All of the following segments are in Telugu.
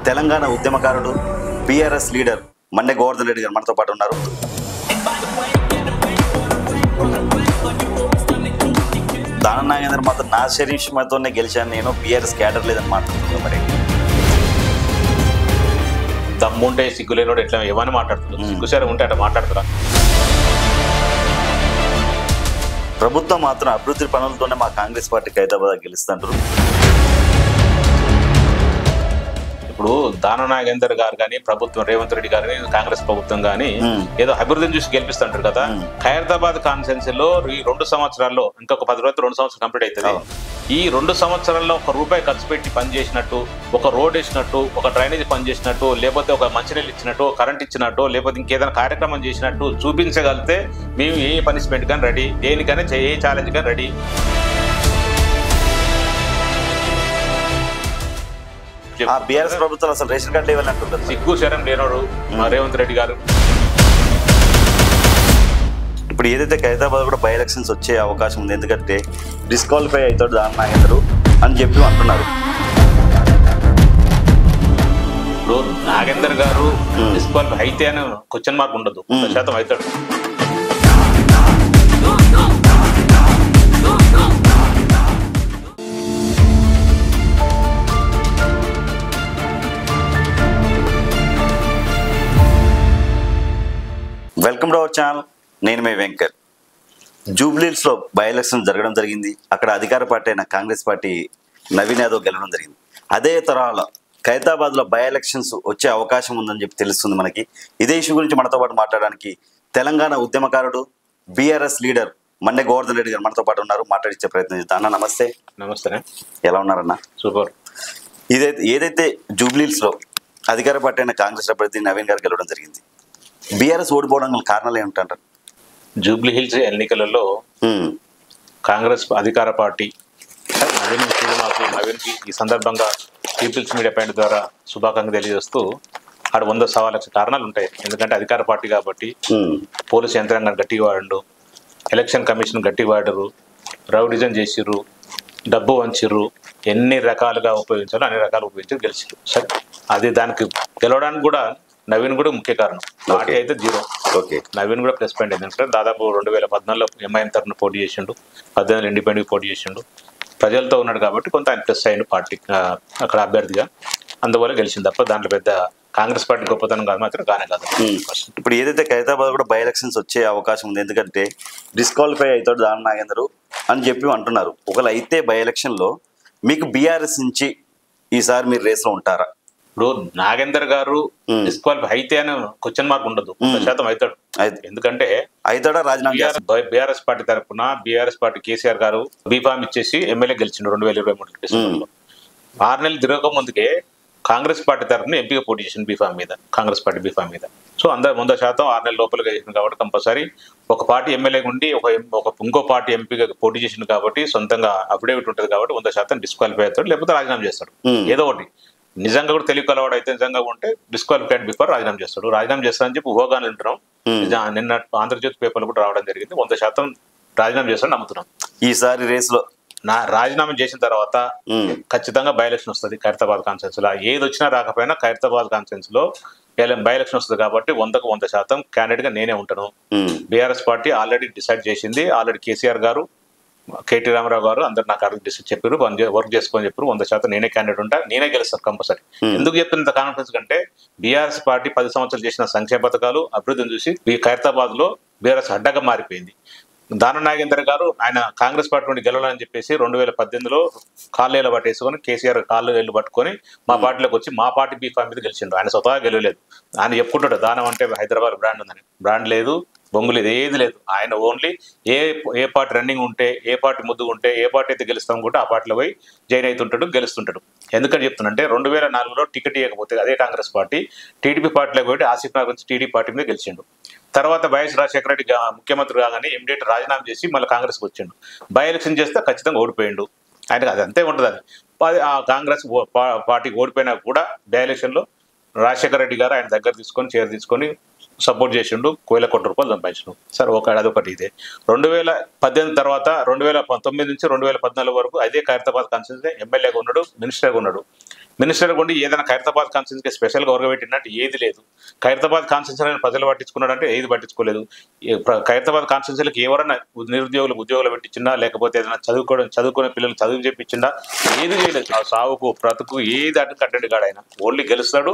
తెలంగాణ ఉద్యమకారుడు బీఆర్ఎస్ లీడర్ మన్నె గోవర్ధన్ రెడ్డి గారు మనతో పాటు ఉన్నారు. దానం నాగేంద్ర మాత్రం నా శరీషమతోనే గెలిచాను, నేను బీఆర్ఎస్ క్యాడర్ లేదని మాట్లాడుతున్నాను. మరి దమ్ముంటే సిగ్గులేనోడు ఎట్లా ఏమని మాట్లాడుతున్నాడు? సిగ్గుసారి ఉంటే అట్లా మాట్లాడుతున్నా. ప్రభుత్వం మాత్రం అభివృద్ధి పనులతోనే మా కాంగ్రెస్ పార్టీకి హైదరాబాద్ గెలుస్తుంటారు. ఇప్పుడు దానం నాగేందర్ గారు కానీ ప్రభుత్వం రేవంత్ రెడ్డి గారిని కాంగ్రెస్ ప్రభుత్వం కానీ ఏదో అభివృద్ధిని చూసి గెలిపిస్తుంటారు కదా. ఖైరతాబాద్ కాన్స్టిట్యున్సీలో ఈ 2 సంవత్సరాల్లో ఇంకొక 10 రోజులు 2 సంవత్సరాలు కంప్లీట్ అవుతుంది. ఈ 2 సంవత్సరాల్లో ₹1 ఖర్చు పెట్టి పని చేసినట్టు, ఒక రోడ్ వేసినట్టు, ఒక డ్రైనేజ్ పని చేసినట్టు, లేకపోతే ఒక మంచినీళ్ళు ఇచ్చినట్టు, కరెంట్ ఇచ్చినట్టు, లేకపోతే ఇంకేదైనా కార్యక్రమం చేసినట్టు చూపించగలిగితే మేము ఏ పనిష్మెంట్ కానీ రెడీ, దేనికైనా ఏ ఛాలెంజ్ కానీ రెడీ. బీఆర్ఎస్ ప్రభుత్వం అసలు రేషన్ కార్డు ఇవ్వాలంటున్నారు. సిగ్గు శరం లేనోడు రేవంత్ రెడ్డి గారు. ఇప్పుడు ఏదైతే హైదరాబాద్ కూడా బై ఎలక్షన్స్ వచ్చే అవకాశం ఉంది, ఎందుకంటే డిస్క్వాలిఫై అవుతాడు దానం నాగేందర్ అని చెప్పి అంటున్నారు. ఇప్పుడు నాగేందర్ గారు డిస్క్వాలిఫై అయితే అని క్వశ్చన్ మార్క్ ఉండదు, 100% అవుతాడు. వెల్కమ్ టు అవర్ ఛానల్, నేను మీ వెంకట్. జూబ్లీహిల్స్లో బై ఎలక్షన్ జరగడం జరిగింది. అక్కడ అధికార పార్టీ అయిన కాంగ్రెస్ పార్టీ నవీన్ యాదవ్ గెలవడం జరిగింది. అదే తరహాలో ఖైరతాబాద్లో బై ఎలక్షన్స్ వచ్చే అవకాశం ఉందని చెప్పి తెలుస్తుంది మనకి. ఇదే ఇష్యూ గురించి మనతో పాటు మాట్లాడడానికి తెలంగాణ ఉద్యమకారుడు బీఆర్ఎస్ లీడర్ మన్నె గోవర్ధన్ రెడ్డి గారు మనతో పాటు ఉన్నారు. మాట్లాడించే ప్రయత్నం చేద్దాం. అన్న నమస్తే. నమస్తే. ఎలా ఉన్నారన్న? సూపర్. ఏదైతే జూబ్లీహిల్స్లో అధికార పార్టీ అయిన కాంగ్రెస్ అభ్యర్థి నవీన్ గారు గెలవడం జరిగింది, బీఆర్ఎస్ ఓడిపోవడం కారణాలు ఏమిటంటారు? జూబ్లీహిల్స్ ఎన్నికలలో కాంగ్రెస్ అధికార పార్టీ నవీన్కి ఈ సందర్భంగా పీపుల్స్ మీడియా పాయింట్ ద్వారా శుభాకాంక్షలు తెలియజేస్తూ ఆడ 100 లక్షల కారణాలు ఉంటాయి. ఎందుకంటే అధికార పార్టీ కాబట్టి పోలీసు యంత్రాంగాన్ని గట్టిగా వాడండు, ఎలక్షన్ కమిషన్ గట్టిగా వాడరు, రౌడిజం చేసిర్రు, డబ్బు వంచిర్రు, ఎన్ని రకాలుగా ఉపయోగించాలో అన్ని రకాలు ఉపయోగించి గెలిచిర్రు. సరే, అది దానికి గెలవడానికి కూడా నవీన్ కూడా ముఖ్య కారణం. పార్టీ అయితే 0. నవీన్ కూడా ప్లస్ పాయింట్ ఏంటంటే దాదాపు 2014లో ఎంఐఎం తరఫున పోటీ చేసిండు, 18 ఇండిపెండెంట్ పోటీ చేసిండు, ప్రజలతో ఉన్నాడు కాబట్టి కొంత ఆయన ప్లస్ అయ్యిండు పార్టీ అక్కడ అభ్యర్థిగా, అందువల్ల గెలిచింది తప్ప దాంట్లో పెద్ద కాంగ్రెస్ పార్టీ గొప్పతనం కాదు మాత్రం కానే కాదు. ఇప్పుడు ఏదైతే హైదరాబాద్ కూడా బై ఎలక్షన్స్ వచ్చే అవకాశం ఉంది, ఎందుకంటే డిస్క్వాలిఫై అవుతాడు దానం నాగేందర్ అని చెప్పి అంటున్నారు. ఒకవేళ అయితే బై ఎలక్షన్లో మీకు బీఆర్ఎస్ నుంచి ఈసారి మీరు రేస్లో ఉంటారా? ఇప్పుడు నాగేందర్ గారు డిస్క్వాలిఫై అయితే అని క్వశ్చన్ మార్క్ ఉండదు, 100% అవుతాడు. ఎందుకంటే అవుతాడా రాజీనామా? బీఆర్ఎస్ పార్టీ తరఫున బీఆర్ఎస్ పార్టీ కేసీఆర్ గారు బీఫామ్ ఇచ్చేసి ఎమ్మెల్యే గెలిచిండు 2023 డిసెంబర్లో. 6 నెలలు తిరగక ముందుకే కాంగ్రెస్ పార్టీ తరఫున ఎంపీగా పోటీ చేసింది బీఫామ్ మీద, కాంగ్రెస్ పార్టీ బీఫామ్ మీద. సో 100% 6 నెలల లోపలిగా చేసింది కాబట్టి కంపల్సరీ ఒక పార్టీ ఎమ్మెల్యే ఉండి ఇంకో పార్టీ ఎంపీగా పోటీ చేసింది కాబట్టి సొంతంగా అఫిడేవిట్ ఉంటుంది కాబట్టి 100% డిస్క్వాలిఫై అవుతాడు, లేకపోతే రాజీనామా చేస్తాడు. ఏదో ఒకటి నిజంగా కూడా తెలివి కలవాడు అయితే నిజంగా ఉంటే డిస్క్వాలిఫైడ్ బిఫోర్ రాజీనామా చేస్తాడు. రాజీనామా చేస్తాడని చెప్పి ఊహాగానే వింటున్నాం. నిన్న ఆంధ్రజ్యోతి పేపర్లు కూడా రావడం జరిగింది. 100% రాజీనామా చేస్తాడని నమ్ముతున్నాం. ఈసారి రేసులో రాజీనామా చేసిన తర్వాత ఖచ్చితంగా బై ఎలక్షన్ వస్తుంది ఖైరతాబాద్ కాన్ఫరెన్స్ లో. ఏది వచ్చినా రాకపోయినా ఖైరతాబాద్ కాన్ఫరెన్స్ లో బై ఎలక్షన్ వస్తుంది కాబట్టి 100కు 100% క్యాండిడేట్ గా నేనే ఉంటాను. బీఆర్ఎస్ పార్టీ ఆల్రెడీ డిసైడ్ చేసింది. ఆల్రెడీ కేసీఆర్ గారు, కేటీ రామారావు గారు అందరు నాకు అడిగి చెప్పారు, వర్క్ చేసుకొని చెప్పారు. 100% నేనే క్యాండిడేట్ ఉంటా, నేనే గెలుస్తాను కంపల్సరీ. ఎందుకు చెప్తున్న కాన్ఫరెన్స్ కంటే బీఆర్ఎస్ పార్టీ 10 సంవత్సరాలు చేసిన సంక్షేమ పథకాలు అభివృద్ధిని చూసి ఖైరతాబాద్ లో బీఆర్ఎస్ అడ్డగా మారిపోయింది. దానం నాగేందర్ గారు ఆయన కాంగ్రెస్ పార్టీ నుండి గెలవాలని చెప్పేసి 2018లో కాళ్ళేళ్ళు పట్టేసుకొని కేసీఆర్ కాళ్ళు పట్టుకొని మా పార్టీలోకి వచ్చి మా పార్టీ బీఫామ్ మీద గెలిచిండు. ఆయన స్వతహా గెలవలేదు. ఆయన చెప్పుకుంటాడు దానం అంటే హైదరాబాద్ బ్రాండ్ ఉందని. బ్రాండ్ లేదు, బొంగు లేదు, ఏది లేదు. ఆయన ఓన్లీ ఏ పార్టీ రన్నింగ్ ఉంటే, ఏ పార్టీ ముద్దు ఉంటే, ఏ పార్టీ అయితే గెలుస్తాం కూడా ఆ పార్టీలో పోయి జాయిన్ అవుతుంటాడు, గెలుస్తుంటాడు. ఎందుకని చెప్తున్నంటే 2004లో టికెట్ ఇవ్వకపోతే అదే కాంగ్రెస్ పార్టీ టీడీపీ పార్టీలోకి పోయి ఆసిఫ్ నగర్ నుంచి టీడీపీ పార్టీ మీద గెలిచిండు. తర్వాత వైఎస్ రాజశేఖర రెడ్డి ముఖ్యమంత్రి కాగానే ఇమీడియట్ రాజీనామా చేసి మళ్ళీ కాంగ్రెస్కి వచ్చిండు. బై ఎలక్షన్ చేస్తే ఖచ్చితంగా ఓడిపోయిండు. ఆయనకు అది అంతే ఉంటుంది. అది ఆ కాంగ్రెస్ పార్టీకి ఓడిపోయినా కూడా బై ఎలక్షన్లో రాజశేఖర రెడ్డి గారు ఆయన దగ్గర తీసుకొని చైర్ తీసుకొని సపోర్ట్ చేసిండు, ₹1,00,00,000 సంపాదించిండు. సరే అదొకటి. ఇదే 2018 తర్వాత 2019 నుంచి 2014 వరకు అదే ఖైరతాబాద్ కాన్స్టిట్యూన్సీ ఎమ్మెల్యేగా ఉన్నాడు, మినిస్టర్గా ఉన్నాడు. మినిస్టర్గా ఉండి ఏదైనా ఖైరతాబాద్ కాన్స్టిట్యూన్సీకి స్పెషల్గా ఒరగబెట్టినట్టు ఏది లేదు. ఖైరతాబాద్ కాన్స్టిట్యూన్సీ ప్రజలు పట్టించుకున్నాడంటే ఏది పట్టించుకోలేదు. ఖైరతాబాద్ కాన్స్టిట్యూన్సీలకు ఎవరైనా ఉద్యోగులు పెట్టించిందా, లేకపోతే ఏదైనా చదువుకునే పిల్లలు చదువు చెప్పించిందా, ఏది చేయలేదు. ఆ సావుకు బ్రతుకు ఏది కట్టండి కాడు. ఆయన ఓన్లీ గెలుస్తాడు,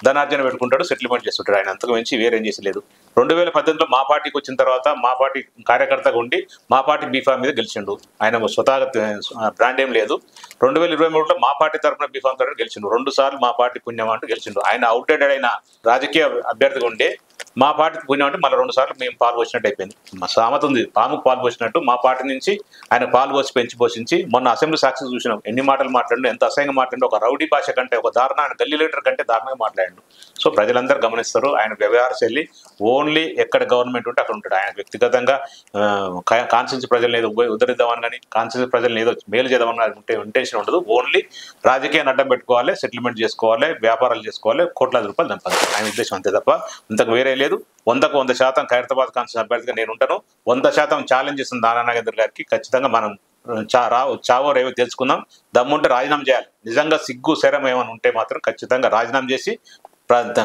ధనార్జన పెట్టుకుంటాడు, సెటిల్మెంట్ చేస్తుంటాడు. ఆయన అంతకు మించి వేరేం చేసలేదు. 2018లో మా పార్టీకి వచ్చిన తర్వాత మా పార్టీ కార్యకర్తగా ఉండి మా పార్టీ బీఫామ్ మీద గెలిచిండు. ఆయన స్వతహా బ్రాండ్ ఏం లేదు. 2023లో మా పార్టీ తరఫున బీఫామ్ తరఫున గెలిచిండు. 2 సార్లు మా పార్టీ పుణ్యం అంటూ గెలిచిండు. ఆయన అవుట్డేటెడ్ అయిన రాజకీయ అభ్యర్థిగా ఉండే మా పార్టీకి పుణ్యం అంటే మళ్ళీ 2 సార్లు మేము పాలు పోసినట్టు అయిపోయింది. మా సామెత ఉంది, పాముకు పాలు పోసినట్టు మా పార్టీ నుంచి ఆయన పాలు పోసి పెంచి పోషించి మొన్న అసెంబ్లీ సాక్షి చూసినాం. ఎన్ని మాటలు మాట్లాడు, ఎంత అసహ్యంగా మాట్లాడు. ఒక రౌడీ భాష కంటే, ఒక దారుణ, ఆయన గల్లీ లీడర్ కంటే దారుణంగా మాట్లాడాడు. సో ప్రజలందరూ గమనిస్తారు ఆయన వ్యవహార శైలి. ఓన్లీ ఎక్కడ గవర్నమెంట్ ఉంటే అక్కడ ఉంటాడు. ఆయన వ్యక్తిగతంగా కాన్స్టిట్యూన్సీ ప్రజలను ఏదో ఉద్ధరిద్దామని కానీ, కాన్స్టిట్యూన్సీ ప్రజలను ఏదో మేలు చేద్దామని ఉంటే ఇంటెన్షన్ ఉండదు. ఓన్లీ రాజకీయాన్ని అడ్డం పెట్టుకోవాలి, సెటిల్మెంట్ చేసుకోవాలి, వ్యాపారాలు చేసుకోవాలి, కోట్లాది రూపాయలు దంపాలి. ఆయన ఉద్దేశం అంతే తప్ప ఇంతకు వేరే లేదు. 100% ఖైరతాబాద్ కాన్స్టిట్యూన్సీ అభ్యర్థిగా నేను ఉంటాను. 100% ఛాలెంజ్ చేస్తుంది దానా నాగేందర్ గారికి. ఖచ్చితంగా మనం చావో రేవో తెలుసుకుందాం. దమ్ముంటే రాజీనామా చేయాలి. నిజంగా సిగ్గు శరం ఏమైనా ఉంటే మాత్రం ఖచ్చితంగా రాజీనామా చేసి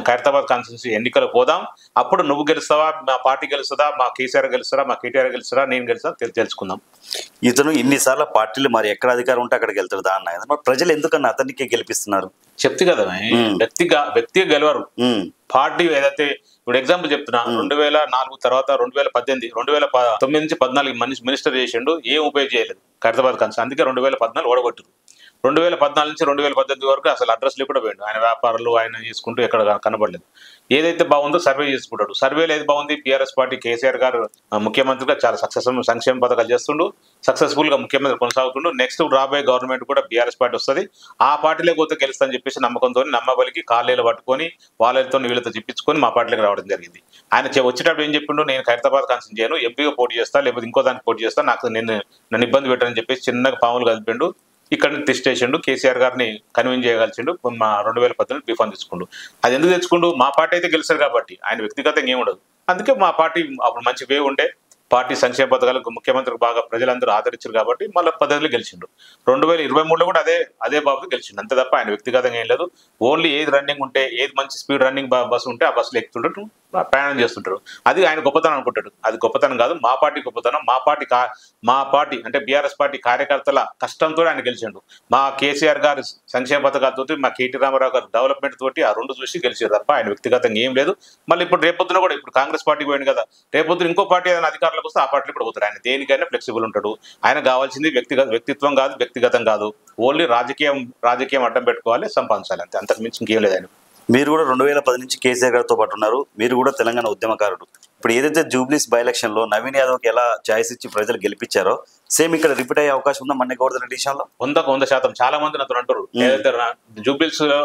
ఖైరతాబాద్ కాన్స్టిట్యూన్సీ ఎన్నికలకు పోదాం. అప్పుడు నువ్వు గెలుస్తావా, మా పార్టీ గెలుస్తుందా, మా కేసీఆర్ గెలుస్తారా, మా కేటీఆర్ గెలుస్తారా, నేను గెలుస్తా తెలుసుకుందాం. ఇతను ఇన్నిసార్లు పార్టీలు మరి ఎక్కడ అధికారం ఉంటే అక్కడికి వెళ్తాడు దాని నాగేందర్. మరి ప్రజలు ఎందుకన్నా అతనికి గెలిపిస్తున్నారు? చెప్తే కదా, వ్యక్తిగా గెలవరు. పార్టీ ఏదైతే ఇప్పుడు ఎగ్జాంపుల్ చెప్తున్నా, 2004 తర్వాత 2018, 2009 నుంచి 14 మినిస్టర్ చేసిండు, ఏం ఉపయోగం చేయలేదు ఖైరతాబాద్ కాన్స్టిట్యూన్సీ. అందుకే 2014 ఓడగొట్టారు. 2014 నుంచి 2018 వరకు అసలు అడ్రస్లు కూడా పోయిండు. ఆయన వ్యాపారాలు ఆయన చేసుకుంటూ ఎక్కడ కనబడలేదు. ఏదైతే బాగుందో సర్వే చేసుకుంటాడు. సర్వేలు ఏది బాగుంది, బీఆర్ఎస్ పార్టీ కేసీఆర్ గారు ముఖ్యమంత్రిగా చాలా సంక్షేమ పథకాలు చేస్తుండు, సక్సెస్ఫుల్ గా ముఖ్యమంత్రి కొనసాగుతుండు. నెక్స్ట్ రాబోయే గవర్నమెంట్ కూడా బీఆర్ఎస్ పార్టీ వస్తుంది. ఆ పార్టీలో పోతే గెలుస్తుందని చెప్పేసి నమ్మకంతో నమ్మబలికి కాళ్ళేలు పట్టుకొని వాళ్ళతో వీళ్ళతో చెప్పించుకొని మా పార్టీలోకి రావడం జరిగింది. ఆయన వచ్చేటప్పుడు ఏం చెప్పిండు, నేను ఖైరతాబాద్ కాన్స్టిట్యూన్సీ చేయను, ఎంపీగా పోటీ చేస్తా, లేకపోతే ఇంకో దానికి పోటీ చేస్తా, నన్ను ఇబ్బంది పెట్టారని చెప్పేసి చిన్నగా పాములు కదిపిండు. ఇక్కడ టెస్ట్ చేసిండు, కేసీఆర్ గారిని కన్విన్స్ చేయగలిచిండు. మా 2018 బీఫామ్ తెచ్చుకుండు. అది ఎందుకు తెచ్చుకుండు, మా పార్టీ అయితే గెలిచారు కాబట్టి, ఆయన వ్యక్తిగతంగా ఏముండదు. అందుకే మా పార్టీ అప్పుడు మంచి వే ఉండే, పార్టీ సంక్షేమ పథకాలకు ముఖ్యమంత్రికి బాగా ప్రజలందరూ ఆదరించారు కాబట్టి మళ్ళీ 10 గెలిచిండు. 2023లో కూడా అదే బాబు గెలిచిండు. అంతే తప్ప ఆయన వ్యక్తిగతంగా ఏం లేదు. ఓన్లీ ఏది రన్నింగ్ ఉంటే, ఏది మంచి స్పీడ్ రన్నింగ్ బస్సు ఉంటే ఆ బస్సులో ఎక్కుతుంటారు, ప్రయాణం చేస్తుంటారు. అది ఆయన గొప్పతనం అనుకుంటాడు. అది గొప్పతనం కాదు, మా పార్టీ గొప్పతనం. మా పార్టీ అంటే బీఆర్ఎస్ పార్టీ కార్యకర్తల కష్టంతో ఆయన గెలిచిండు. మా కేసీఆర్ గారు సంక్షేమ పథకాలతో, మా కేటీ రామారావు గారు డెవలప్మెంట్ తోటి ఆ 2 చూసి గెలిచారు తప్ప ఆయన వ్యక్తిగతంగా ఏం లేదు. మళ్ళీ ఇప్పుడు రేపొద్దున కూడా ఇప్పుడు కాంగ్రెస్ పార్టీకి పోయింది కదా, రేపొద్దున ఇంకో పార్టీ ఏదైనా అధికారులకు వస్తే ఆ పార్టీలో కూడా పోతారు. ఆయన దేనికైనా ఫ్లెక్సిబుల్ ఉంటాడు. ఆయన కావాల్సింది వ్యక్తిత్వం కాదు, వ్యక్తిగతం కాదు. ఓన్లీ రాజకీయం అడ్డం పెట్టుకోవాలి, సంపాదించాలి, అంతే. అంతకు మించి ఇంకేం లేదు ఆయన. మీరు కూడా 2010 నుంచి కేసీఆర్ గారితో పాటు ఉన్నారు. మీరు కూడా తెలంగాణ ఉద్యమకారుడు. ఇప్పుడు ఏదైతే జూబ్లీస్ బై ఎలక్షన్ లో నవీన్ యాదవ్కి ఎలా ఛాయిస్ ఇచ్చి ప్రజలు గెలిపించారో సేమ్ ఇక్కడ రిపీట్ అయ్యే అవకాశం ఉందా మన్నే గౌడ్ రెడ్డి విషయంలో? 100% చాలా మంది నాతో అంటారు, ఏదైతే జూబ్లీస్ లో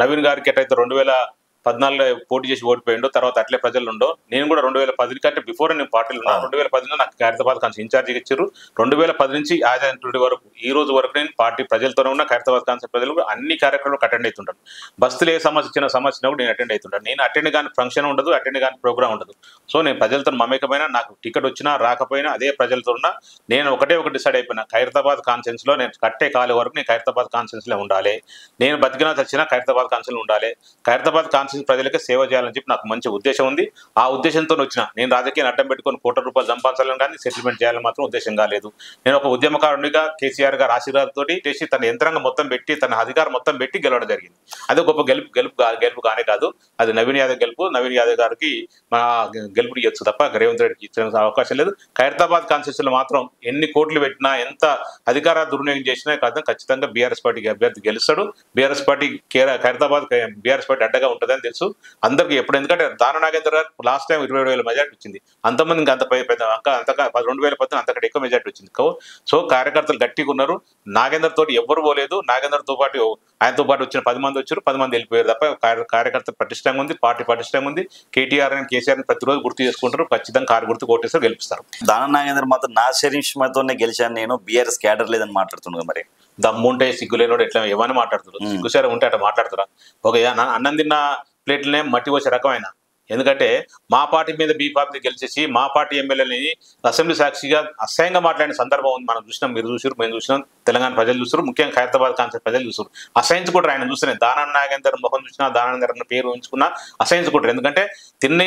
నవీన్ గారికి ఎట్లయితే 2014లో పోటీ చేసి ఓడిపోయిండో, తర్వాత అట్లే ప్రజలు ఉండో, నేను కూడా 2010 కంటే బిఫోర్ నేను పార్టీలో ఉన్నాను. 2010లో నాకు ఖైరతాబాద్ కాన్స్టిట్యూన్సీ ఇన్ఛార్జిగా ఇచ్చారు. 2010 నుంచి యాజ్ టుడే వరకు ఈ రోజు వరకు నేను పార్టీ ప్రజలతోనే ఉన్న. ఖైరతాబాద్ కాన్స్టిట్యూన్సీ ప్రజలు అన్ని కార్యక్రమాలకు అటెండ్ అవుతుంటాను. బస్సులో ఏ సమస్య కూడా నేను అటెండ్ అవుతుంటాను. నేను అటెండ్ కాని ఫంక్షన్ ఉండదు, అటెండ్ కాని ప్రోగ్రామ్ ఉండదు. సో నేను ప్రజలతో మమేకమైన, నాకు టికెట్ వచ్చినా రాకపోయినా అదే ప్రజలతో ఉన్నా. నేను ఒకటి డిసైడ్ అయిపోయినా, ఖైరతాబాద్ కాన్స్టిట్యూన్సీలో నేను కట్టే కాలే వరకు నేను ఖైరతాబాద్ కాన్స్టిట్యూన్సీలో ఉండాలి. నేను బతికినా చచ్చినా ఖైరతాబాద్ కాన్స్టిట్యూన్సీలో ఉండాలి. ఖైరతాబాద్ కాన్స్టిట్యూన్సీ ప్రజలకే సేవ చేయాలని చెప్పి నాకు మంచి ఉద్దేశం ఉంది. ఆ ఉద్దేశంతో వచ్చిన నేను రాజకీయాన్ని అడ్డం పెట్టుకొని ₹1,00,00,000 సంపాదించాలని కానీ సెటిల్మెంట్ చేయాలని మాత్రం ఉద్దేశం కాలేదు. నేను ఒక ఉద్యమకారునిగా కేసీఆర్ గారు ఆశీర్వాదంతో చేసి తన యంత్రాంగం మొత్తం పెట్టి, తన అధికారం మొత్తం పెట్టి గెలవడం జరిగింది. అదే గొప్ప గెలుపు కానే కాదు, అది నవీన్ యాదవ్ గెలుపు. నవీన్ యాదవ్ గారికి మా గెలుపుని ఇవ్వచ్చు తప్ప రేవంత్ రెడ్డికి ఇచ్చే అవకాశం లేదు. ఖైరతాబాద్ కాన్స్టిట్యూన్సీలో మాత్రం ఎన్ని కోట్లు పెట్టినా, ఎంత అధికార దుర్వినియోగం చేసినా ఖచ్చితంగా బీఆర్ఎస్ పార్టీకి అభ్యర్థి గెలుస్తాడు. BRS party Khairatabad BRS party అడ్డగా ఉంటుందని తెలుసు అందరికి. ఎప్పుడు ఎందుకంటే దానా నాగేందర్ గారు లాస్ట్ టైం 27,000 మెజార్టీ వచ్చింది. అంతమంది ఇంకా అంత పెద్ద 2010 అంతకంటే ఎక్కువ మెజార్టీ వచ్చింది. సో కార్యకర్తలు గట్టిగా ఉన్నారు. నాగేందర్ తోటి ఎవ్వరు పోలేదు. నాగేందర్తో పాటు ఆయనతో పాటు వచ్చిన 10 మంది వచ్చారు, 10 మంది వెళ్ళిపోయారు తప్ప కార్యకర్త పటిష్టంగా ఉంది, పార్టీ పటిష్టంగా ఉంది. కేటీఆర్ అని కేసీఆర్ ప్రతిరోజు గుర్తు చేసుకుంటారు. ఖచ్చితంగా కారు గుర్తు కొట్టేస్తారు, గెలిపిస్తారు. దానా నాగేందర్ మాత్రం నా శరీరంతోనే గెలిచాను, నేను బీఆర్ఎస్ క్యాడర్ లేదని మాట్లాడుతున్నాను. మరి దమ్ముంటే సిగ్గులేనోడు ఎట్లా ఏమని మాట్లాడుతారు? సిగ్గుసారి ఉంటే అట్లా మాట్లాడతారా? ఒక అన్నం తిన్న ప్లేట్లనే మట్టి పోసే రకమైన ఎందుకంటే మా పార్టీ మీద బీ పార్టీ గెలిచేసి మా పార్టీ ఎమ్మెల్యేని అసెంబ్లీ సాక్షిగా అసహ్యంగా మాట్లాడిన సందర్భం ఉంది. మనం చూసినాం, మీరు చూసారు, మేము చూసినాం, తెలంగాణ ప్రజలు చూసారు, ముఖ్యంగా ఖైరతాబాద్ కాన్సెప్ట్ ప్రజలు చూసారు. అసహించుకుంటారు ఆయన చూస్తున్నాయి. దానం నాగేందర్ ముఖం చూసినా, దానం నాగేందర్ పేరు ఉంచుకున్నా అసహించుకుంటారు. ఎందుకంటే తిన్న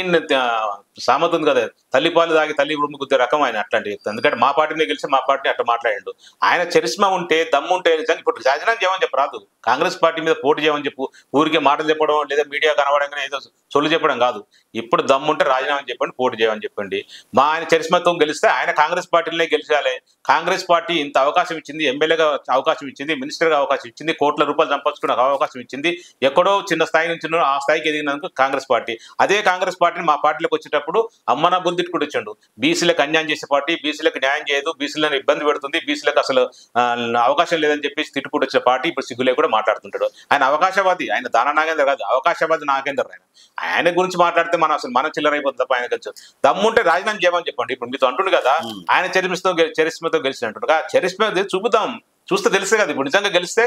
సామెత ఉంది కదా, తల్లిపాలు దాగి తల్లి ఉడుము గుద్దే రకం ఆయన అట్లాంటి. ఎందుకంటే మా పార్టీ మీద గెలిచి మా పార్టీని అట్లా మాట్లాడాడు. ఆయన చరిస్మా ఉంటే, దమ్ము ఉంటే నిజంగా ఇప్పుడు రాజీనామా చేయమని చెప్పి రాదు, కాంగ్రెస్ పార్టీ మీద పోటీ చేయమని చెప్పు. ఊరికే మాటలు చెప్పడం లేదా మీడియా కనబడంగానే ఏదో సొల్లు చెప్పడం కాదు. ఇప్పుడు దమ్ముంటే రాజీనామా చెప్పండి, పోటీ చేయమని చెప్పండి. ఆయన చరిస్మాతో గెలిస్తే ఆయన కాంగ్రెస్ పార్టీలోనే గెలిచాలి. కాంగ్రెస్ పార్టీ ఇంత అవకాశం ఇచ్చింది, ఎమ్మెల్యేగా అవకాశం ఇచ్చింది, మినిస్టర్గా అవకాశం ఇచ్చింది, కోట్ల రూపాయలు సంపాదించుకునే అవకాశం ఇచ్చింది. ఎక్కడో చిన్న స్థాయి నుంచి ఆ స్థాయికి ఎదిగినందుకు కాంగ్రెస్ పార్టీ. అదే కాంగ్రెస్ పార్టీని మా పార్టీలోకి వచ్చేటప్పుడు అమ్మన బుద్ధికి కూడా ఇచ్చాడు. బీసీలకు అన్యాయం చేసే పార్టీ, బీసీలకు న్యాయం చేయదు, బీసీలను ఇబ్బంది పెడుతుంది, బీసీలకు అసలు అవకాశం లేదని చెప్పేసి తిట్టుకుంటూ వచ్చిన పార్టీ ఇప్పుడు సిగ్గులే కూడా మాట్లాడుతుంటాడు. ఆయన అవకాశవాది, ఆయన దాన నాగేందర్ కాదు, అవకాశవాది నాగేందర్. ఆయన గురించి మాట్లాడితే మనం చిల్లరైపోతుంది తప్ప ఆయన కలిసి దమ్ముంటే రాజీనామా చేయమని చెప్పండి. ఇప్పుడు మీతో అంటుండు కదా ఆయన చరిస్మతో గెలిచినట్టు. చరిస్మా చూపుతాం, చూస్తే తెలిస్తే కదా. ఇప్పుడు నిజంగా గెలిస్తే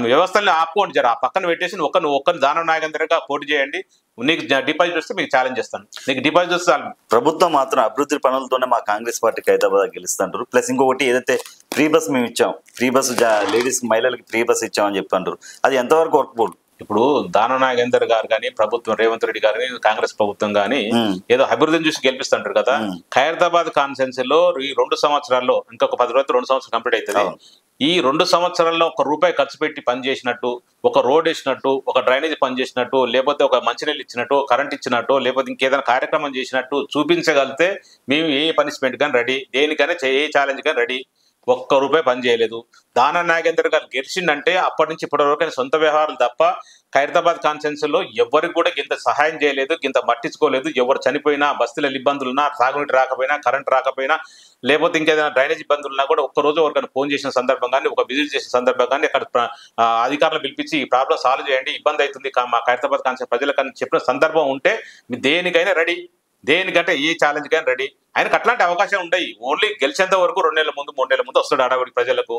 వ్యవస్థల్ని ఆపుకోండి, జర ఆ పక్కన పెట్టేసి ఒక్కరిని దానం నాగేందర్గా పోటీ చేయండి. నీకు డిపాజిట్ వస్తే మీకు ఛాలెంజ్ చేస్తాను, నీకు డిపాజిట్ వస్తే ప్రభుత్వం మాత్రం అభివృద్ధి పనులతోనే మా కాంగ్రెస్ పార్టీకి హైదరాబాద్ గెలుస్తుంటారు. ప్లస్ ఇంకొకటి ఏదైతే ఫ్రీ బస్ మేము ఇచ్చాం, ఫ్రీ బస్ లేడీస్ మహిళలకి ఫ్రీ బస్ ఇచ్చామని చెప్తుంటారు. అది ఎంతవరకు వర్క్బోల్? ఇప్పుడు దానం నాగేందర్ గారు కానీ, ప్రభుత్వం రేవంత్ రెడ్డి గారు కానీ, కాంగ్రెస్ ప్రభుత్వం కానీ ఏదో అభివృద్ధిని చూసి గెలిపిస్తుంటారు కదా. ఖైరతాబాద్ కాన్స్టిట్యున్సీ లో ఈ 2 సంవత్సరాల్లో, ఇంకొక 10 రోజులు 2 సంవత్సరాలు కంప్లీట్ అవుతుంది. ఈ 2 సంవత్సరాల్లో ₹1 ఖర్చు పెట్టి పని చేసినట్టు, ఒక రోడ్ వేసినట్టు, ఒక డ్రైనేజ్ పని చేసినట్టు, లేకపోతే ఒక మంచినీళ్ళు ఇచ్చినట్టు, కరెంట్ ఇచ్చినట్టు, లేకపోతే ఇంకేదైనా కార్యక్రమం చేసినట్టు చూపించగలిగితే మేము ఏ పనిష్మెంట్ కానీ రెడీ, దేనికైనా ఏ ఛాలెంజ్ కానీ రెడీ. ₹1 పని చేయలేదు. దానం నాగేందర్ గారు గెలిచిందంటే అప్పటి నుంచి ఇప్పటి వరకు సొంత వ్యవహారాలు తప్ప ఖైరతాబాద్ కాన్స్టిట్యున్సీలో ఎవరికి కూడా ఇంత సహాయం చేయలేదు, ఇంత పట్టించుకోలేదు. ఎవరు చనిపోయినా, బస్తీలలో ఇబ్బందులున్నా, సాగునీటి రాకపోయినా, కరెంట్ రాకపోయినా, లేకపోతే ఇంకేదైనా డ్రైనేజ్ ఇబ్బందులున్నా కూడా ఒక్కరోజు ఎవరికైనా ఫోన్ చేసిన సందర్భం కానీ, ఒక విజిట్ చేసిన సందర్భం కానీ, అక్కడ అధికారులు పిలిపించి ఈ ప్రాబ్లం సాల్వ్ చేయండి, ఇబ్బంది అవుతుంది మా ఖైరతాబాద్ కాన్స్టిట్యున్సీ ప్రజలకని చెప్పిన సందర్భం ఉంటే దేనికైనా రెడీ, దేనికంటే ఏ ఛాలెంజ్ కానీ రెడీ. ఆయనకు అట్లాంటి అవకాశం ఉండయి. ఓన్లీ గెలిచేంత వరకు 2 నెలల ముందు 3 నెలల ముందు వస్తాడు హడావిడి. ప్రజలకు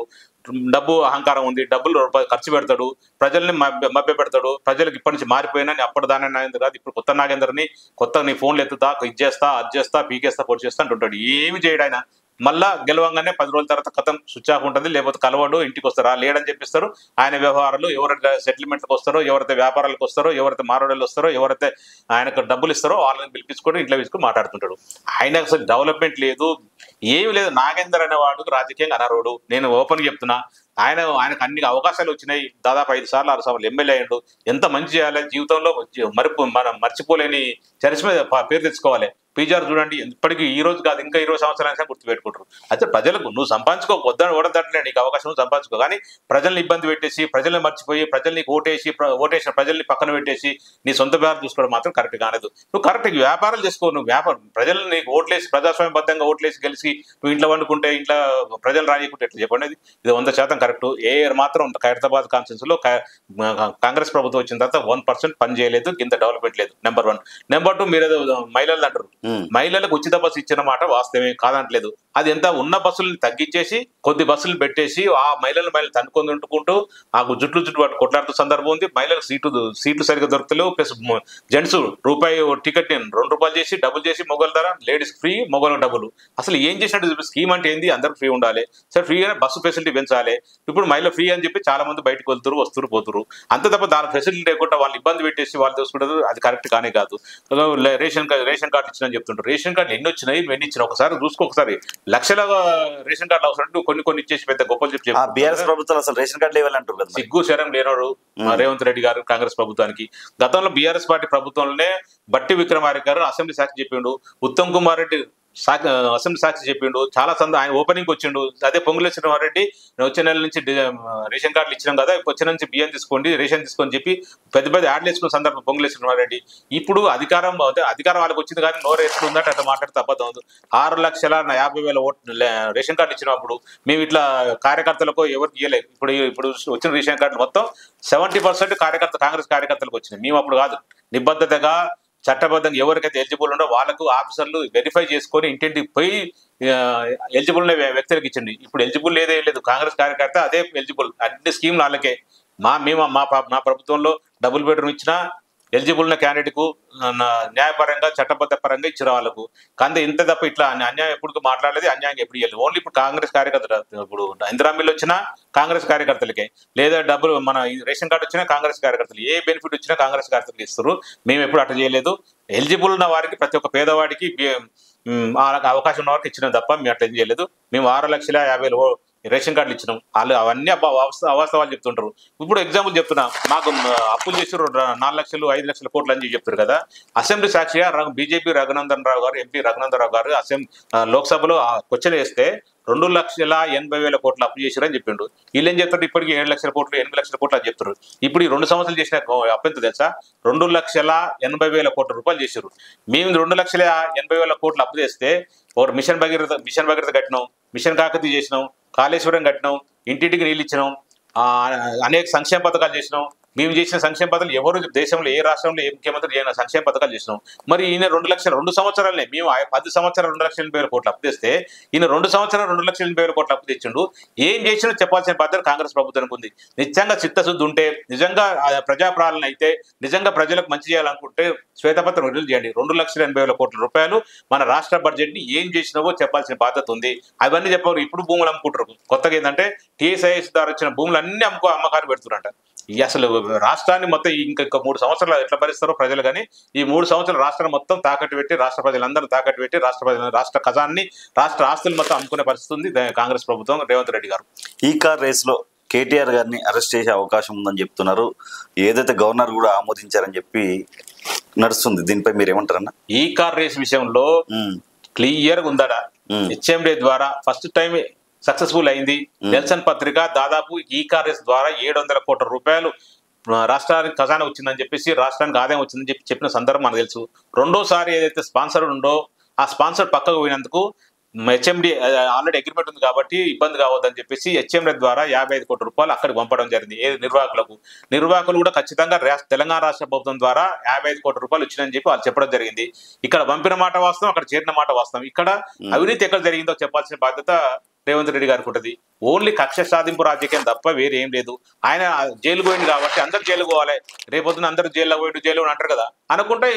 డబ్బు అహంకారం ఉంది, డబ్బులు ఖర్చు పెడతాడు, ప్రజల్ని మభ్య పెడతాడు. ప్రజలకు ఇప్పటి నుంచి మారిపోయినా అప్పుడు దాని నాగేందర్ కాదు, ఇప్పుడు కొత్త నాగేందర్ని, కొత్త నీ ఫోన్లు ఎత్తుతా, ఇది చేస్తా, అది చేస్తా, పీకేస్తా, పొడి చేస్తా అంటుంటాడు. ఏమి చేయడు ఆయన. మళ్ళా గెలవంగానే 10 రోజుల తర్వాత కథం స్విచ్ ఆఫ్ ఉంటుంది, లేకపోతే కలవడు, ఇంటికి వస్తారా లేడని చెప్పిస్తారు. ఆయన వ్యవహారాలు ఎవరైతే సెటిల్మెంట్కి వస్తారో, ఎవరైతే వ్యాపారాలకు వస్తారో, ఎవరైతే మారోడలు వస్తారో, ఎవరైతే ఆయనకు డబ్బులు ఇస్తారో వాళ్ళని పిలిపించుకొని ఇంట్లో తీసుకుని మాట్లాడుతుంటాడు. ఆయన అసలు డెవలప్మెంట్ లేదు, ఏమి లేదు. నాగేందర్ అనేవాడు రాజకీయంగా అనర్హుడు. నేను ఓపెన్ చెప్తున్నా. ఆయనకు అన్ని అవకాశాలు వచ్చినాయి. దాదాపు 5 సార్లు 6 సార్లు ఎమ్మెల్యే అయ్యాడు. ఎంత మంచి చేయాలి జీవితంలో, మనం మర్చిపోలేని చరిత్ర పేరు తెచ్చుకోవాలి. పీజార్ చూడండి, ఇప్పటికీ ఈ రోజు కాదు, ఇంకా 20 సంవత్సరాలు గుర్తుపెట్టుకుంటారు. అయితే ప్రజలకు నువ్వు సంపాదించుకో, వద్దని ఓడదట్లే, నీకు అవకాశం సంపాదించుకో, కానీ ప్రజల్ని ఇబ్బంది పెట్టేసి, ప్రజల్ని మర్చిపోయి, ప్రజల్ని ఓటేసిన ప్రజల్ని పక్కన పెట్టేసి నీ సొంత వ్యాపారం చూసుకోవడం మాత్రం కరెక్ట్ కాలేదు. నువ్వు కరెక్ట్ వ్యాపారాలు చేసుకో. నువ్వు ప్రజల్ని నీకు ఓట్లేసి, ప్రజాస్వామ్యబద్ధంగా ఓట్లేసి గెలిచి నువ్వు ఇంట్లో వండుకుంటే, ఇంట్లో ప్రజలు రానికుంటే ఎట్లా చెప్పండి? ఇది 100% కరెక్ట్. ఏ మాత్రం ఖైరతాబాద్ కాన్స్టిట్యున్సీలో కాంగ్రెస్ ప్రభుత్వం వచ్చిన తర్వాత 1% పని చేయలేదు, ఇంత డెవలప్మెంట్ లేదు. నెంబర్ 1. నెంబర్ 2, మీరు మహిళలు అంటారు, మహిళలకు ఉచిత బస్సు ఇచ్చిన మాట వాస్తవమే, కాదంటలేదు. అది ఎంత ఉన్న బస్సులను తగ్గించేసి కొద్ది బస్సులు పెట్టేసి ఆ మహిళలు తనుకొని ఉంటుకుంటూ ఆ జుట్లు పట్టు కొట్లాడుతూ సందర్భం ఉంది. మహిళలకు సీట్లు సరిగ్గా దొరుకుతలేవు. ప్లస్ జెంట్స్ టికెట్ ₹2 చేసి డబుల్ చేసి మొగల ధర, లేడీస్ ఫ్రీ, మొగలకు డబ్బులు. అసలు ఏం చేసినట్టు స్కీమ్ అంటే ఏంది? అందరికి ఫ్రీ ఉండాలి సార్, ఫ్రీ అయినా బస్సు ఫెసిలిటీ పెంచాలి. ఇప్పుడు మహిళ ఫ్రీ అని చెప్పి చాలా మంది బయటకు వెళ్తారు, వస్తురు, పోతురు. అంతే తప్ప దాని ఫెసిలిటీ లేకుండా వాళ్ళు ఇబ్బంది పెట్టేసి వాళ్ళు చూసుకుంటారు. అది కరెక్ట్ కానే కాదు. రేషన్ కార్డు ఇచ్చిన చెప్తుంటారు. రేషన్ కార్డులు ఎన్ని వచ్చినాయి, ఎన్ని ఇచ్చినా ఒకసారి చూసుకో. ఒకసారి లక్షల రేషన్ కార్డులు అవసరం, కొన్ని ఇచ్చేసి పెద్ద గొప్పలు చెప్పి బీఆర్ఎస్ ప్రభుత్వం అసలు రేషన్ కార్డు లేవని అంటారు కదా. సిగ్గు శరం లేనోడు రేవంత్ రెడ్డి గారు కాంగ్రెస్ ప్రభుత్వానికి. గతంలో బీఆర్ఎస్ పార్టీ ప్రభుత్వంలోనే బట్టి విక్రమార్క గారు అసెంబ్లీ సాక్షి చెప్పిండు, ఉత్తమ్ కుమార్ రెడ్డి అసెంబ్లీ సాక్షి చెప్పిండు, చాలా ఆయన ఓపెనింగ్ వచ్చిండు. అదే పొంగులేటి శ్రీనివాసరెడ్డి వచ్చే నెల నుంచి రేషన్ కార్డులు ఇచ్చినాం కదా, వచ్చే నుంచి బియ్యం తీసుకోండి, రేషన్ తీసుకొని చెప్పి పెద్ద యాడ్లు వేసుకున్న సందర్భం పొంగులేటి శ్రీనివాసరెడ్డి. ఇప్పుడు అధికారం వాళ్ళకి వచ్చింది కానీ నోరు ఎట్లుందంటే అట్లా మాట్లాడితే అబద్ధం. 6,50,000 రేషన్ కార్డులు ఇచ్చినప్పుడు మేము ఇట్లా కార్యకర్తలకు ఎవరికి ఇవ్వలేదు. ఇప్పుడు వచ్చిన రేషన్ కార్డులు మొత్తం 70% కాంగ్రెస్ కార్యకర్తలకు వచ్చినాయి. మేము అప్పుడు కాదు, నిబద్ధతగా చట్టబద్ధంగా ఎవరికైతే ఎలిజిబుల్ ఉండో వాళ్ళకు ఆఫీసర్లు వెరిఫై చేసుకొని ఇంటింటికి పోయి ఎలిజిబుల్ ఉన్న వ్యక్తులకు ఇచ్చింది. ఇప్పుడు ఎలిజిబుల్ లేదు, కాంగ్రెస్ కార్యకర్త అదే ఎలిజిబుల్, అన్ని స్కీమ్లు వాళ్ళకే. మా ప్రభుత్వంలో డబుల్ బెడ్రూమ్ ఇచ్చినా, ఎలిజిబుల్ ఉన్న క్యాండిడేట్ కు న్యాయపరంగా చట్టబద్ధ పరంగా ఇచ్చిన వాళ్ళకు కానీ ఇంత తప్ప ఇట్లా అన్యాయం ఎప్పుడు మాట్లాడలేదు, అన్యాయం ఎప్పుడు ఇవ్వలేదు. ఓన్లీ ఇప్పుడు కాంగ్రెస్ కార్యకర్తలు, ఇప్పుడు ఇందిరా మిల్ వచ్చినా కాంగ్రెస్ కార్యకర్తలకే, లేదా డబ్బులు మన రేషన్ కార్డు వచ్చినా కాంగ్రెస్ కార్యకర్తలు, ఏ బెనిఫిట్ వచ్చినా కాంగ్రెస్ కార్యకర్తలు ఇస్తారు. మేము ఎప్పుడు అట్లా చేయలేదు. ఎలిజిబుల్ ఉన్న వారికి ప్రతి ఒక్క పేదవాడికి అవకాశం ఉన్న వారికి ఇచ్చినాం తప్ప మేము అట్లా ఏం చేయలేదు. మేము 6,50,000 రేషన్ కార్డులు ఇచ్చినాం. వాళ్ళు అవన్నీ అవాస్తవాలు చెప్తుంటారు. ఇప్పుడు ఎగ్జాంపుల్ చెప్తున్నా, మాకు అప్పులు చేసి 4 లక్షలు 5 లక్షల కోట్లు అని చెప్తారు కదా. అసెంబ్లీ సాక్షిగా బీజేపీ రఘునందన్ రావు గారు, ఎంపీ రఘునందన్ రావు గారు లోక్సభలో క్వశ్చన్ వేస్తే 2,80,000 కోట్లు అప్పు చేశారని చెప్పిండు. వీళ్ళు ఏం చెప్తారు, ఇప్పటికి 7 లక్షల కోట్లు 8 లక్షల కోట్లు అని చెప్తారు. ఇప్పుడు ఈ 2 సంవత్సరాలు చేసిన అప్పు ఎంత తెలుసా? 2,80,000 కోట్ల రూపాయలు చేశారు. మేము 2,80,000 కోట్లు అప్పు చేస్తే ఒక మిషన్ భగీరథ కట్టినాం, మిషన్ కాకతీయ చేసినాం, కాళేశ్వరం కట్టినాం, ఇంటింటికి నీళ్ళు ఇచ్చినాం, అనేక సంక్షేమ పథకాలు చేసినాం. మేము చేసిన సంక్షేమ పథకాలు ఎవరు దేశంలో ఏ రాష్ట్రంలో ఏ ముఖ్యమంత్రి చేయని సంక్షేమ పథకాలు చేసినాం. మరి ఈయన 2 లక్షలు 2 సంవత్సరాలనే, మేము 10 సంవత్సరాలు 2,80,000 కోట్లు అప్పు తెస్తే ఈయన 2 సంవత్సరాలు 2,80,000 కోట్లు అప్పు తెచ్చిండు. ఏం చేసినా చెప్పాల్సిన బాధ్యత కాంగ్రెస్ ప్రభుత్వానికి ఉంది. నిజంగా చిత్తశుద్ధి ఉంటే, నిజంగా ప్రజాపాలన అయితే, నిజంగా ప్రజలకు మంచి చేయాలనుకుంటే శ్వేతపత్రం రిలీజ్ చేయండి. 2,80,000 కోట్ల రూపాయలు మన రాష్ట్ర బడ్జెట్ ని ఏం చేసినావో చెప్పాల్సిన బాధ్యత ఉంది. అవన్నీ చెప్పారు. ఇప్పుడు భూములు అమ్ముకుంటారు. కొత్తగా ఏంటంటే టీఎస్ఐఎస్ ద్వారా వచ్చిన భూములు అన్ని అమ్మకాన్ని పెడుతున్నారంట. అసలు రాష్ట్రాన్ని మొత్తం ఇంకా 3 సంవత్సరాలు ఎట్లా భరిస్తారో ప్రజలు. కానీ ఈ 3 సంవత్సరాలు రాష్ట్రం మొత్తం తాకట్టు పెట్టి, రాష్ట్ర ప్రజలందరూ తాకట్టు పెట్టి, రాష్ట్ర ఖజాన్ని, రాష్ట్ర ఆస్తులు మొత్తం అమ్ముకునే పరిస్థితి ఉంది కాంగ్రెస్ ప్రభుత్వం, రేవంత్ రెడ్డి గారు. ఈ కార్ రేస్ లో కేటీఆర్ గారిని అరెస్ట్ చేసే అవకాశం ఉందని చెప్తున్నారు. ఏదైతే గవర్నర్ కూడా ఆమోదించారని చెప్పి నడుస్తుంది. దీనిపై మీరు ఏమంటారన్నా? ఈ కార్ రేస్ విషయంలో క్లియర్ గా ఉందడా. హెచ్ఎండి ద్వారా ఫస్ట్ టైం సక్సెస్ఫుల్ అయింది. నెల్సన్ పత్రిక దాదాపు ఈ కాంగ్రెస్ ద్వారా 700 కోట్ల రూపాయలు రాష్ట్రానికి ఖజానా వచ్చిందని చెప్పేసి, రాష్ట్రానికి ఆదాయం వచ్చిందని చెప్పిన సందర్భం మనకు తెలుసు. రెండోసారి ఏదైతే స్పాన్సర్ ఉందో ఆ స్పాన్సర్ పక్కకు పోయినందుకు హెచ్ఎండి ఆల్రెడీ అగ్రిమెంట్ ఉంది కాబట్టి ఇబ్బంది కావద్దని చెప్పేసి హెచ్ఎండి ద్వారా 55 కోట్ల రూపాయలు అక్కడికి పంపడం జరిగింది. నిర్వాహకులు కూడా ఖచ్చితంగా తెలంగాణ రాష్ట్ర ప్రభుత్వం ద్వారా 55 కోట్ల రూపాయలు వచ్చిందని చెప్పి వాళ్ళు చెప్పడం జరిగింది. ఇక్కడ పంపిన మాట వాస్తవం, అక్కడ చేరిన మాట వాస్తవం. ఇక్కడ అవినీతి ఎక్కడ జరిగిందో చెప్పాల్సిన బాధ్యత రేవంత్ రెడ్డి గారికి ఉంటుంది. ఓన్లీ కక్ష సాధింపు రాజకీయం తప్ప వేరేం లేదు. ఆయన జైలు పోయింది కాబట్టి అందరు జైలు పోవాలి, రేపొద్దున అందరూ జైల్లో పోయిండు జైలు అంటారు కదా అనుకుంటే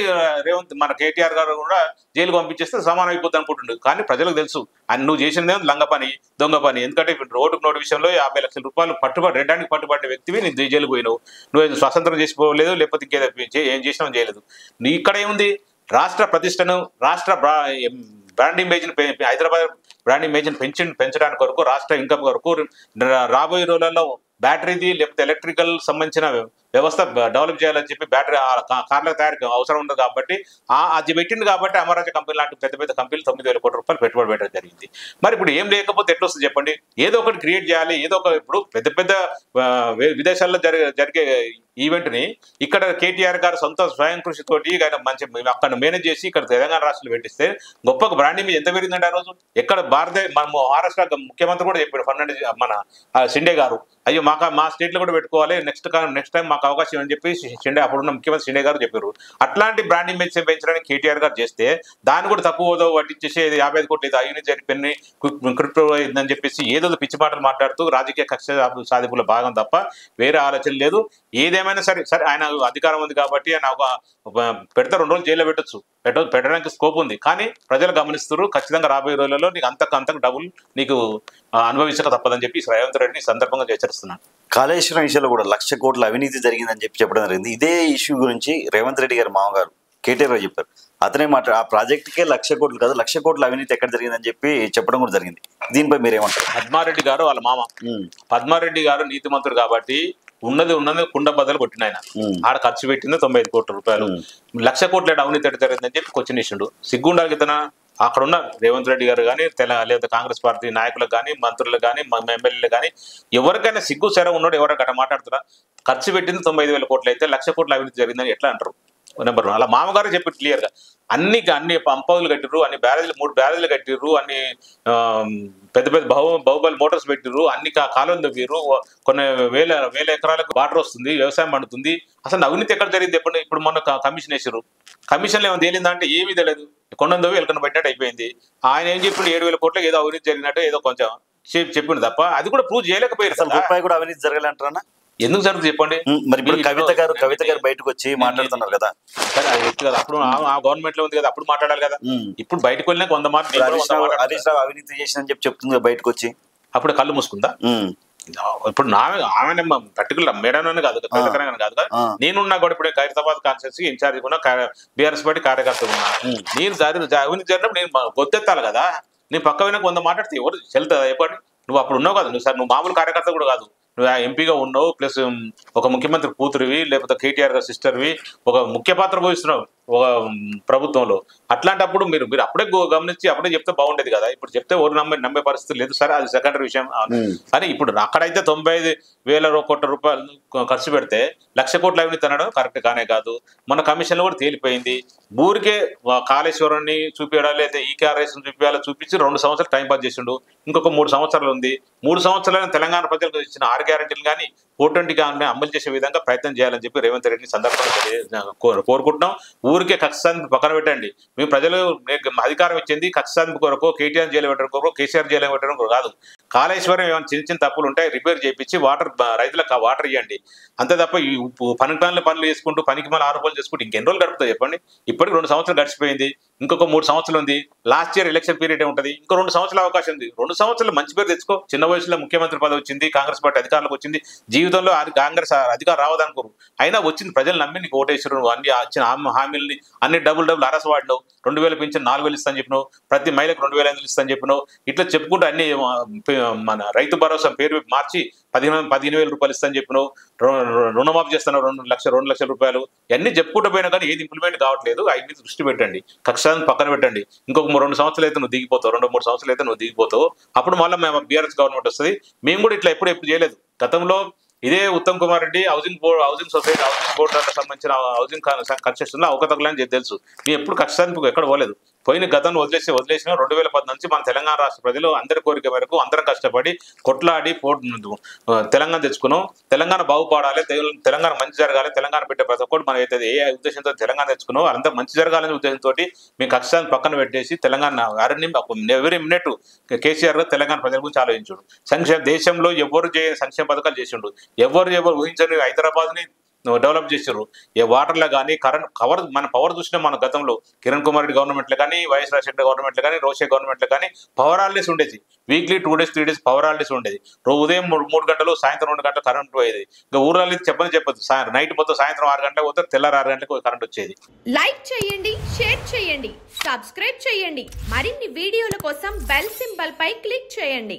రేవంత్ మన కేటీఆర్ గారు కూడా జైలు పంపించేస్తే సమానం అయిపోద్ది అనుకుంటుండు. కానీ ప్రజలకు తెలుసు నువ్వు చేసిందే లంగ పని, దొంగ పని. ఎందుకంటే రోడ్డుకు నోటు విషయంలో 50 లక్షల రూపాయలు రెడ్డానికి పట్టుబడ్డ వ్యక్తివి నీ జైలు పోయినావు. నువ్వు స్వతంత్రం చేసిపోలేదు, లేకపోతే ఇంకేదో ఏం చేసినావు చేయలేదు. నీ ఇక్కడ ఏముంది, రాష్ట్ర ప్రతిష్టను, రాష్ట్ర బ్రాండ్ ఇమేజ్ని, హైదరాబాద్ బ్రాండ్ ఇమేజ్ని పెంచడానికి కొరకు, రాష్ట్ర ఇన్కమ్ కొరకు రాబోయే రోజులలో బ్యాటరీది లేకపోతే ఎలక్ట్రికల్ సంబంధించిన వ్యవస్థ డెవలప్ చేయాలని చెప్పి బ్యాటరీ కార్ల తయారీకి అవసరం ఉండదు కాబట్టి అది పెట్టింది కాబట్టి అమరాజ కంపెనీ లాంటి పెద్ద పెద్ద కంపెనీలు 9,000 కోట్ల రూపాయలు పెట్టుబడి పెట్టడం జరిగింది. మరి ఇప్పుడు ఏం లేకపోతే ఎట్లా వస్తుంది చెప్పండి? ఏదో ఒకటి క్రియేట్ చేయాలి. ఏదో ఒక ఇప్పుడు పెద్ద పెద్ద విదేశాల్లో జరిగే ఈవెంట్ని ఇక్కడ కేటీఆర్ గారు సొంత స్వయం కృషితోటి మంచి అక్కడ మేనేజ్ చేసి ఇక్కడ తెలంగాణ రాష్ట్రంలో పెట్టిస్తే గొప్ప బ్రాండ్ ఇమేజ్ ఎంత పెరిగిందంటే ఆ రోజు ఎక్కడ మన మహారాష్ట్ర ముఖ్యమంత్రి కూడా చెప్పాడు, ఫర్నాండెస్ మన షిండే గారు, అయ్యో మా స్టేట్ లో కూడా పెట్టుకోవాలి, నెక్స్ట్ టైం మాకు అవకాశం అని చెప్పి షిండే అప్పుడున్న ముఖ్యమంత్రి షిండే గారు చెప్పారు. అట్లాంటి బ్రాండ్ ఇమేజ్ పెంచడానికి కేటీఆర్ గారు చేస్తే దాన్ని కూడా తక్కువ హోదా వడ్డించేసి 55 కోట్లు ఏదో అవినీతి జరిపిని క్రిప్టో అని చెప్పేసి ఏదో పిచ్చి మాటలు మాట్లాడుతూ రాజకీయ కక్ష సాధింపుల భాగం తప్ప వేరే ఆలోచన లేదు. ఏదేమైనా సరే ఆయన అధికారం ఉంది కాబట్టి ఆయన పెడితే 2 రోజులు జైల్లో పెట్టడానికి స్కోప్ ఉంది. కానీ ప్రజలు గమనిస్తారు, ఖచ్చితంగా రాబోయే రోజులలో నీకు అంతకు డబ్బులు నీకు అనుభవించక తప్పదని చెప్పి రేవంత్ రెడ్డిని సందర్భంగా హెచ్చరిస్తున్నాను. కాళేశ్వరం విషయంలో కూడా 1,00,000 కోట్ల అవినీతి జరిగిందని చెప్పడం జరిగింది. ఇదే ఇష్యూ గురించి రేవంత్ రెడ్డి గారు మామగారు కేటీఆర్ గారు చెప్పారు. అతనే ఆ ప్రాజెక్టుకే 1,00,000 కోట్లు కాదు 1,00,000 కోట్ల అవినీతి ఎక్కడ జరిగిందని చెప్పి చెప్పడం కూడా జరిగింది. దీనిపై మీరేమంటారు? పద్మారెడ్డి గారు వాళ్ళ మామ, పద్మారెడ్డి గారు నీతిమంతుడు కాబట్టి ఉన్నది కుండ బద్దలు కొట్టిన ఆయన ఆడ ఖర్చు పెట్టింది 95 కోట్ల రూపాయలు. 1,00,000 కోట్ల అవినీతి ఎక్కడ జరిగిందని చెప్పి క్వశ్చన్ ఇచ్చిండు. సిగ్గుండాలి ఇతన అక్కడ ఉన్న రేవంత్ రెడ్డి గారు కానీ లేదా కాంగ్రెస్ పార్టీ నాయకులకు కానీ మంత్రులకు కానీ ఎమ్మెల్యేలు కానీ ఎవరికైనా సిగ్గు సెర ఉన్నాడు ఎవరైనా మాట్లాడుతున్నా? ఖర్చు పెట్టింది 95,000 కోట్లు అయితే 1,00,000 కోట్ల అవినీతి జరిగిందని ఎట్లా అంటారు? నెంబర్ 1 అలా మామగారు చెప్పి క్లియర్ గా అన్ని పంపదులు కట్టిర్రు, అన్ని బ్యారేజ్లు 3 బ్యారేజ్లు కట్టిర్రు, అన్ని పెద్ద పెద్ద బాహుబలి మోటార్స్ పెట్టిర్రు, అన్ని కాలువలు తవ్విర్రు, కొన్ని వేల ఎకరాలకు వాటర్ వస్తుంది, వ్యవసాయం పండుతుంది. అసలు అవినీతి ఎక్కడ జరిగింది? ఇప్పుడు మొన్న కమిషన్ వేసారు. కమిషన్లు ఏమైనా తేలిందంటే ఏమీ తెలియదు. కొండను తవ్వి ఎలకన పెట్టినట్టు అయిపోయింది. ఆయన ఏం చెప్పిండు 7,000 కోట్లకి ఏదో అవినీతి జరిగినట్టు ఏదో కొంచెం చెప్పిండు తప్ప అది కూడా ప్రూవ్ చేయలేకపోయారు. అసలు రూపాయి కూడా అవినీతి జరగాలంటారా? ఎందుకు జరుగుతుంది చెప్పండి. మరి ఇప్పుడు కవిత గారు బయటకు వచ్చి మాట్లాడుతున్నారు కదా, సరే అది వ్యక్తి కదా, అప్పుడు ఆ గవర్నమెంట్ లో ఉంది కదా, అప్పుడు మాట్లాడాలి కదా. ఇప్పుడు బయటకు వెళ్ళినా 100 మాటలు హరీష్ రావు అవినీతి చేసిన చెప్తుంది బయటకు వచ్చి, అప్పుడు కళ్ళు మూసుకుందా. ఇప్పుడు ఆమె పర్టికులర్ మేడం కాదు కవితకరంగా కాదు కదా, నేనున్నా కూడా ఇప్పుడు ఖైరతాబాద్ కాన్స్టిట్యూన్సీ ఇన్ఛార్జ్ ఉన్నా, బీఆర్ఎస్ పార్టీ కార్యకర్త ఉన్నా, నేను అవినీతి జరిగినప్పుడు నేను గొత్తెత్తాలి కదా. నేను పక్క వెనక 100 మాట్లాడితే ఎవరు చెల్తుందా చెప్పండి. నువ్వు అప్పుడు ఉన్నావు కదా, నువ్వు మామూలు కార్యకర్త కూడా కాదు, నువ్వు ఎంపీగా ఉన్నావు, ప్లస్ ఒక ముఖ్యమంత్రి కూతురివి, లేకపోతే కేటీఆర్ గారి సిస్టర్వి, ఒక ముఖ్య పాత్ర పోయిస్తున్నావు ఒక ప్రభుత్వంలో. అట్లాంటప్పుడు మీరు అప్పుడే గమనించి అప్పుడే చెప్తే బాగుండేది కదా. ఇప్పుడు చెప్తే ఎవరు నమ్మే పరిస్థితి లేదు. సరే అది సెకండరీ విషయం. కానీ ఇప్పుడు అక్కడైతే 95,000 కోట్ల రూపాయలు ఖర్చు పెడితే 1,00,000 కోట్ల అవినీతి అనడం కరెక్ట్ కానే కాదు. మన కమిషన్లో కూడా తేలిపోయింది. ఊరికే కాళేశ్వరాన్ని చూపించడా లేదా ఈకేఆర్ఎస్ చూపించి 2 సంవత్సరాలు టైం పాస్ చేసిండు. ఇంకొక 3 సంవత్సరాలు ఉంది. 3 సంవత్సరాలు తెలంగాణ ప్రజలకు ఇచ్చిన 6 గ్యారెంటీలు కానీ 420 అమలు చేసే విధంగా ప్రయత్నం చేయాలని చెప్పి రేవంత్ రెడ్డి సందర్భంగా కోరుకుంటున్నాం. ఊరికే కక్షసాధింపు పక్కన పెట్టండి. మేము ప్రజలు అధికారం ఇచ్చింది కక్షసాధింపు కొరకు, కేటీఆర్ జైలు పెట్టడం కొరకు, కేసీఆర్ జైలు పెట్టడం కొరకు కాదు. కాళేశ్వరం ఏమైనా చిన్న తప్పులు ఉంటాయి రిపేర్ చేయించి రైతులకు వాటర్ ఇవ్వండి. అంతే తప్ప ఈ పనులు చేసుకుంటూ పనికి మళ్ళీ ఆరోపణలు చేసుకుంటూ ఇంకెన్ని రోజులు గడుపుతుంది చెప్పండి. ఇప్పటికి 2 సంవత్సరాలు గడిచిపోయింది. ఇంకొక 3 సంవత్సరాలు ఉంది. లాస్ట్ ఇయర్ ఎలక్షన్ పీరియడ్ ఉంటుంది. ఇంకో 2 సంవత్సరాల అవకాశం ఉంది. 2 సంవత్సరాలు మంచి పేరు తెచ్చుకో. చిన్న వయసులో ముఖ్యమంత్రి పదవి వచ్చింది, కాంగ్రెస్ పార్టీ అధికారంలోకి వచ్చింది. జీవితంలో కాంగ్రెస్ అధికారం రావదనుకోరు, అయినా వచ్చింది. ప్రజలు నమ్మి నీకు ఓటేశ్వరు. అన్ని వచ్చిన హామీలని అన్ని డబుల్ అరస వాడినావు. 2,000 పింఛన్ 4,000 ఇస్తాను చెప్పినావు. ప్రతి మహిళకు 2,500 ఇస్తాను చెప్పినావు. ఇట్లా చెప్పుకుంటూ అన్ని మన రైతు భరోసా పేరు మార్చి 15,000 రూపాయలు ఇస్తాను చెప్పినావు. రుణమాఫీ చేస్తున్నావు 2 లక్షల రూపాయలు. ఇవన్నీ చెప్పుకుంటూ పోయినా కానీ ఏది ఇంప్లిమెంట్ కావట్లేదు. అవి మీద దృష్టి పెట్టండి. కక్షాన్ని పక్కన పెట్టండి. ఇంకొక 2 సంవత్సరాలు అయితే నువ్వు దిగిపోతావు, 2-3 సంవత్సరాలు అయితే నువ్వు దిగిపోతావు. అప్పుడు మళ్ళీ మేము బీఆర్ఎస్ గవర్నమెంట్ వస్తుంది. మేము కూడా ఇట్లా ఎప్పుడు చేయలేదు. గతంలో ఇదే Uttam Kumar Reddy housing society housing బోర్డులకు సంబంధించిన హౌసింగ్ కన్స్ట్రక్షన్ లో అవకతవకలని తెలుసు. మేము ఎప్పుడు కక్షానికి ఎక్కడ పోలేదు. పోయిన గతంలో వదిలేసిన 2014 నుంచి మన తెలంగాణ రాష్ట్ర ప్రజలు అందరి కోరిక మేరకు అందరం కష్టపడి కొట్లాడి తెలంగాణ తెచ్చుకున్నాం. తెలంగాణ బాగుపడాలి, తెలంగాణ మంచి జరగాలి, తెలంగాణ పెట్టే ప్రతి ఒక్కటి మనం అయితే ఏ ఉద్దేశంతో తెలంగాణ తెచ్చుకున్నాం అంతా మంచి జరగాలనే ఉద్దేశంతో మీ కష్టాన్ని పక్కన పెట్టేసి తెలంగాణ ఎవరి మినిట్ కేసీఆర్ గారు తెలంగాణ ప్రజల గురించి ఆలోచించుడు. దేశంలో ఎవరు చేయని సంక్షేమ పథకాలు చేసిండు. ఎవరు ఊహించని హైదరాబాద్ని డెవలప్ చేశారు. ఏ వాటర్లో కానీ మన పవర్ చూసినా మన గతంలో కిరణ్ కుమార్ రెడ్డి గవర్నమెంట్లో కానీ, వైఎస్ రాజశేఖర గవర్నమెంట్లో కానీ, రోషే గవర్నమెంట్లో కానీ పవర్ హాలిడేస్ ఉండేది. Weekly 2 days 3 days power holidays ఉండేది. ఉదయం 3 గంటలు, సాయంత్రం 2 గంటలు కరెంట్ పోయేది. ఇంకా ఊర్లలో చెప్పదు. నైట్ మొత్తం సాయంత్రం 6 గంటలకు పోతే తెల్లారి 6 గంటలకు కరెంట్ వచ్చేది. లైక్ చేయండి, షేర్ చేయండి, సబ్స్క్రైబ్ చేయండి. మరిన్ని వీడియోల కోసం బెల్ సింబల్ పై క్లిక్ చేయండి.